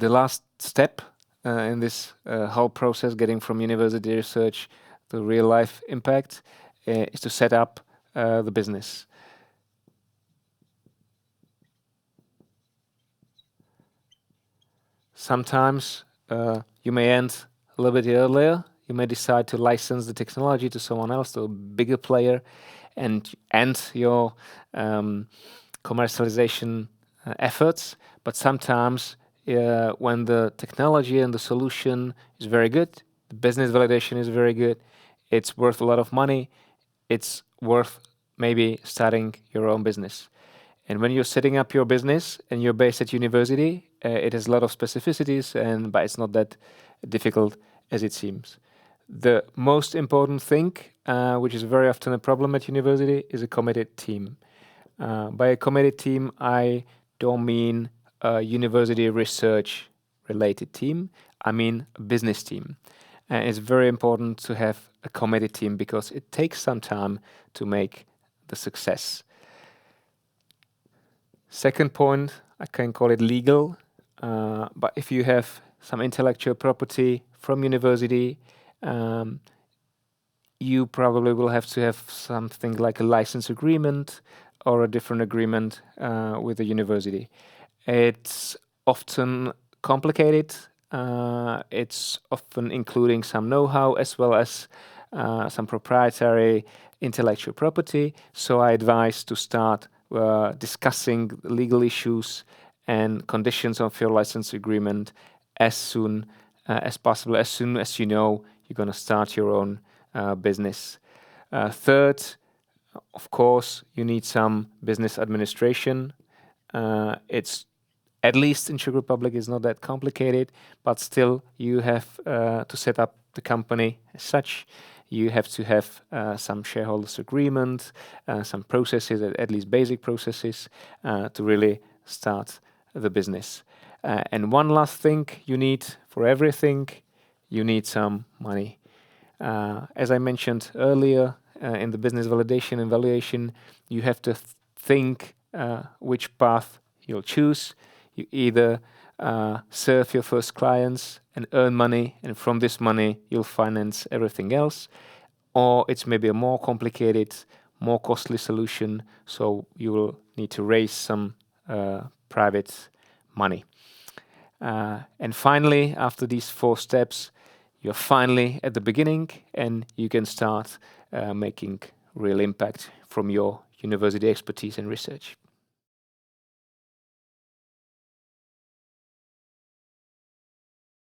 the last step in this whole process, getting from university research to real life impact, is to set up the business. Sometimes you may end a little bit earlier. You may decide to license the technology to someone else, to a bigger player, and end your commercialization efforts. But sometimes when the technology and the solution is very good, the business validation is very good, it's worth a lot of money, it's worth maybe starting your own business. And when you're setting up your business and you're based at university, it has a lot of specificities, but it's not that difficult as it seems. The most important thing, which is very often a problem at university, is a committed team. By a committed team, I don't mean a university research related team, I mean a business team. And it's very important to have a committed team because it takes some time to make the success. Second point, I can call it legal, but if you have some intellectual property from university, you probably will have to have something like a license agreement or a different agreement with the university. It's often complicated. It's often including some know-how as well as some proprietary intellectual property. So I advise to start discussing legal issues and conditions of your license agreement as soon as possible, as soon as you know you're going to start your own business. Third, of course, you need some business administration. It's at least in Czech Republic is not that complicated, but still you have to set up the company as such. You have to have some shareholders agreement, some processes, at least basic processes, to really start the business. And one last thing you need for everything, you need some money. As I mentioned earlier, in the business validation and valuation, you have to think which path you'll choose. You either serve your first clients and earn money, and from this money you'll finance everything else, or it's maybe a more complicated, more costly solution, so you will need to raise some private money. And finally, after these 4 steps, you're finally at the beginning and you can start making real impact from your university expertise and research.